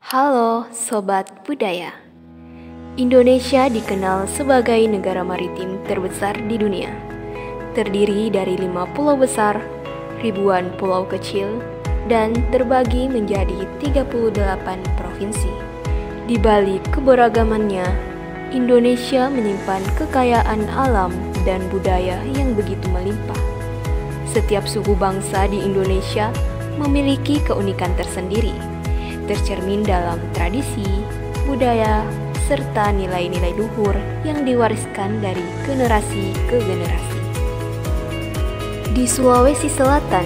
Halo Sobat Budaya. Indonesia dikenal sebagai negara maritim terbesar di dunia. Terdiri dari 5 pulau besar, ribuan pulau kecil, dan terbagi menjadi 38 provinsi. Di balik keberagamannya, Indonesia menyimpan kekayaan alam dan budaya yang begitu melimpah. Setiap suku bangsa di Indonesia memiliki keunikan tersendiri, tercermin dalam tradisi, budaya, serta nilai-nilai luhur yang diwariskan dari generasi ke generasi. Di Sulawesi Selatan,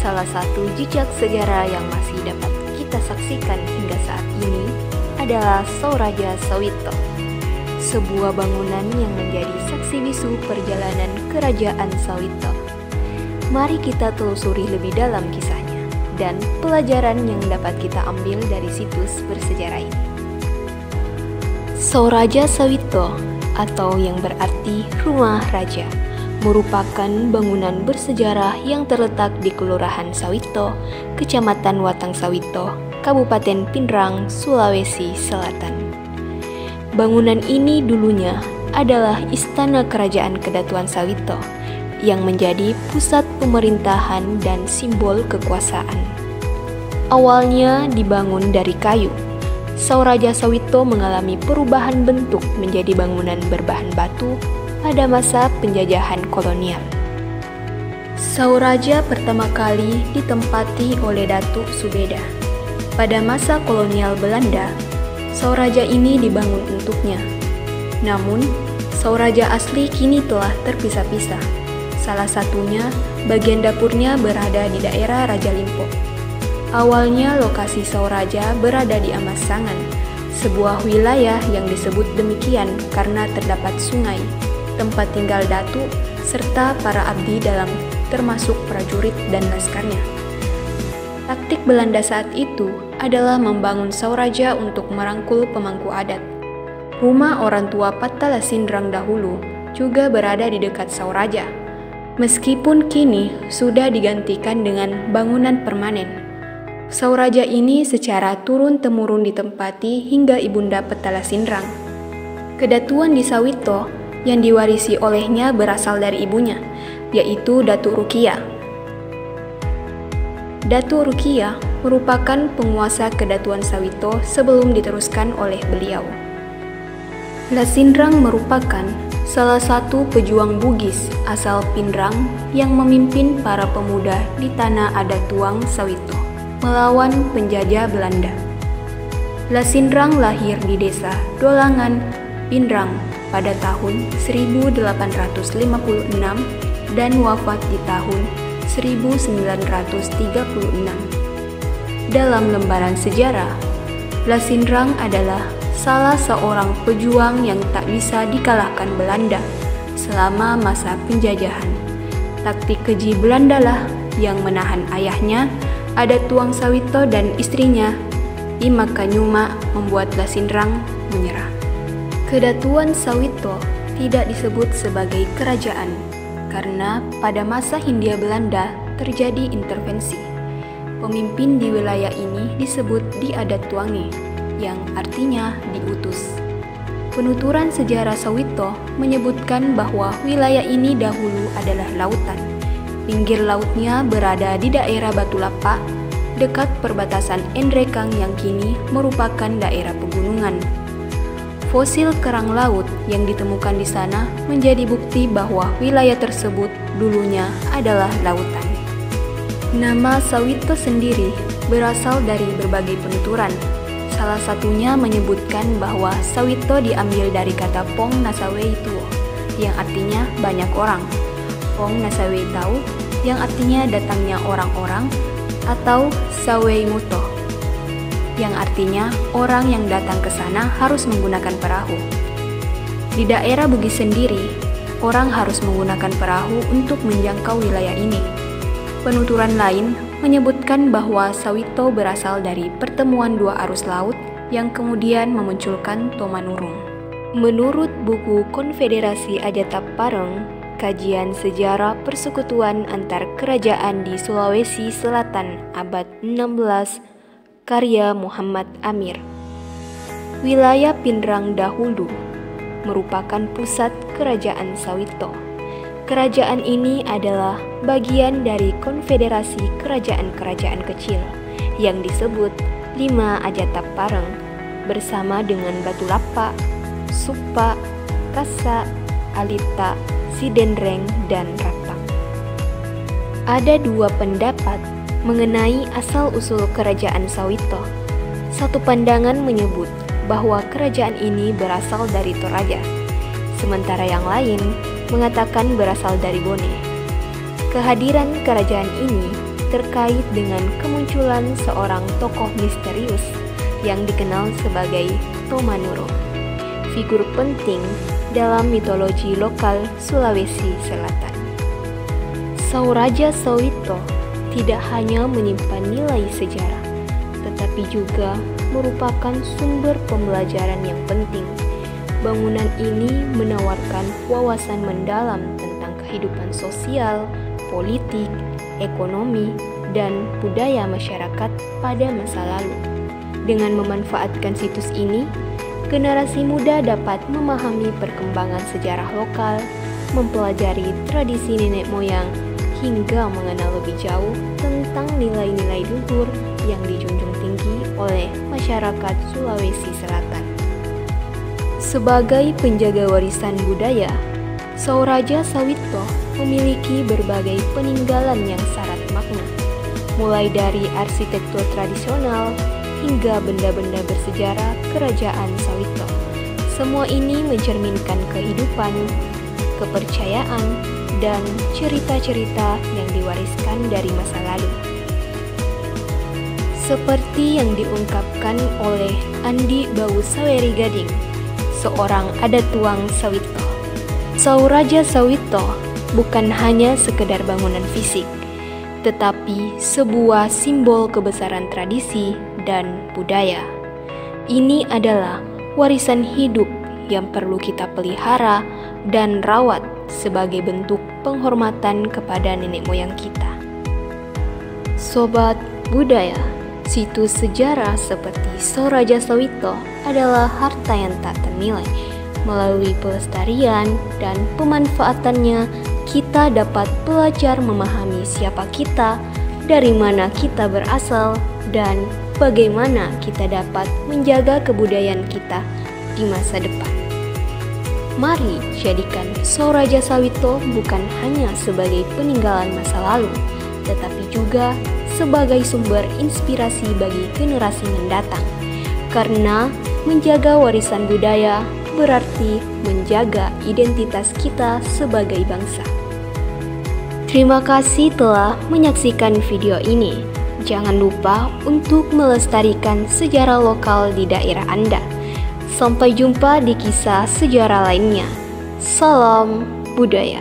salah satu jejak sejarah yang masih dapat kita saksikan hingga saat ini adalah Sauraja Sawito, sebuah bangunan yang menjadi saksi bisu perjalanan Kerajaan Sawito. Mari kita telusuri lebih dalam kisahnya dan pelajaran yang dapat kita ambil dari situs bersejarah ini. Sauraja Sawito atau yang berarti rumah raja merupakan bangunan bersejarah yang terletak di Kelurahan Sawito, Kecamatan Watang Sawito, Kabupaten Pinrang, Sulawesi Selatan. Bangunan ini dulunya adalah Istana Kerajaan Kedatuan Sawito yang menjadi pusat pemerintahan dan simbol kekuasaan. Awalnya dibangun dari kayu, Sauraja Sawito mengalami perubahan bentuk menjadi bangunan berbahan batu pada masa penjajahan kolonial. Sauraja pertama kali ditempati oleh Datuk Subeda. Pada masa kolonial Belanda, Sauraja ini dibangun untuknya. Namun, Sauraja asli kini telah terpisah-pisah. Salah satunya, bagian dapurnya berada di daerah Raja Limpo. Awalnya lokasi Sauraja berada di Amasangan, sebuah wilayah yang disebut demikian karena terdapat sungai, tempat tinggal Datuk, serta para abdi dalam termasuk prajurit dan laskarnya. Taktik Belanda saat itu adalah membangun Sauraja untuk merangkul pemangku adat. Rumah orang tua Patala Sindrang dahulu juga berada di dekat Sauraja. Meskipun kini sudah digantikan dengan bangunan permanen, Sauraja ini secara turun-temurun ditempati hingga Ibunda Petala Sindrang. Kedatuan di Sawito yang diwarisi olehnya berasal dari ibunya, yaitu Datuk Rukia. Datuk Rukia merupakan penguasa Kedatuan Sawito sebelum diteruskan oleh beliau. Lasindrang merupakan salah satu pejuang Bugis asal Pinrang yang memimpin para pemuda di tanah adat Tuang Sawito melawan penjajah Belanda. Lasindrang lahir di desa Dolangan, Pinrang pada tahun 1856 dan wafat di tahun 1936. Dalam lembaran sejarah, Lasindrang adalah salah seorang pejuang yang tak bisa dikalahkan Belanda selama masa penjajahan. Taktik keji Belanda lah yang menahan ayahnya, adat Tuang Sawito dan istrinya, Imakanyuma, membuat Lasindrang menyerah. Kedatuan Sawito tidak disebut sebagai kerajaan karena pada masa Hindia Belanda terjadi intervensi. Pemimpin di wilayah ini disebut di adat Tuange, yang artinya diutus. Penuturan sejarah Sawito menyebutkan bahwa wilayah ini dahulu adalah lautan. Pinggir lautnya berada di daerah Batu Lapak, dekat perbatasan Endrekang yang kini merupakan daerah pegunungan. Fosil kerang laut yang ditemukan di sana menjadi bukti bahwa wilayah tersebut dulunya adalah lautan. Nama Sawito sendiri berasal dari berbagai penuturan. Salah satunya menyebutkan bahwa Sawito diambil dari kata Pong Nasawei Tuo, yang artinya banyak orang. Pong Nasawei Tau, yang artinya datangnya orang-orang, atau Sawei Muto, yang artinya orang yang datang ke sana harus menggunakan perahu. Di daerah Bugis sendiri, orang harus menggunakan perahu untuk menjangkau wilayah ini. Penuturan lain menyebutkan bahwa Sawito berasal dari pertemuan dua arus laut yang kemudian memunculkan Tomanurung. Menurut buku Konfederasi Ajatap Pareng, Kajian Sejarah Persekutuan Antar Kerajaan di Sulawesi Selatan abad 16, karya Muhammad Amir. Wilayah Pindrang dahulu merupakan pusat Kerajaan Sawito. Kerajaan ini adalah bagian dari konfederasi kerajaan-kerajaan kecil yang disebut 5 Ajatapareng bersama dengan Batu Lapa, Supa, Kasa, Alita, Sidendreng, dan Rapang. Ada 2 pendapat mengenai asal-usul Kerajaan Sawito. Satu pandangan menyebut bahwa kerajaan ini berasal dari Toraja, sementara yang lain mengatakan berasal dari Bone. Kehadiran kerajaan ini terkait dengan kemunculan seorang tokoh misterius yang dikenal sebagai Tomanuro, figur penting dalam mitologi lokal Sulawesi Selatan. Sauraja Sawito tidak hanya menyimpan nilai sejarah, tetapi juga merupakan sumber pembelajaran yang penting. Bangunan ini menawarkan wawasan mendalam tentang kehidupan sosial, politik, ekonomi, dan budaya masyarakat pada masa lalu. Dengan memanfaatkan situs ini, generasi muda dapat memahami perkembangan sejarah lokal, mempelajari tradisi nenek moyang, hingga mengenal lebih jauh tentang nilai-nilai luhur yang dijunjung tinggi oleh masyarakat Sulawesi Selatan. Sebagai penjaga warisan budaya, Sauraja Sawito memiliki berbagai peninggalan yang syarat makna, mulai dari arsitektur tradisional hingga benda-benda bersejarah Kerajaan Sawito. Semua ini mencerminkan kehidupan, kepercayaan, dan cerita-cerita yang diwariskan dari masa lalu. Seperti yang diungkapkan oleh Andi Bau Saweri Gading, seorang adatuang Sawito. Sauraja Sawito bukan hanya sekedar bangunan fisik, tetapi sebuah simbol kebesaran tradisi dan budaya. Ini adalah warisan hidup yang perlu kita pelihara dan rawat sebagai bentuk penghormatan kepada nenek moyang kita. Sobat budaya, situs sejarah seperti Sauraja Sawito adalah harta yang tak ternilai. Melalui pelestarian dan pemanfaatannya, kita dapat belajar memahami siapa kita, dari mana kita berasal, dan bagaimana kita dapat menjaga kebudayaan kita di masa depan. Mari jadikan Sauraja Sawito bukan hanya sebagai peninggalan masa lalu, tetapi juga sebagai sumber inspirasi bagi generasi mendatang. Karena menjaga warisan budaya berarti menjaga identitas kita sebagai bangsa. Terima kasih telah menyaksikan video ini. Jangan lupa untuk melestarikan sejarah lokal di daerah Anda. Sampai jumpa di kisah sejarah lainnya. Salam budaya.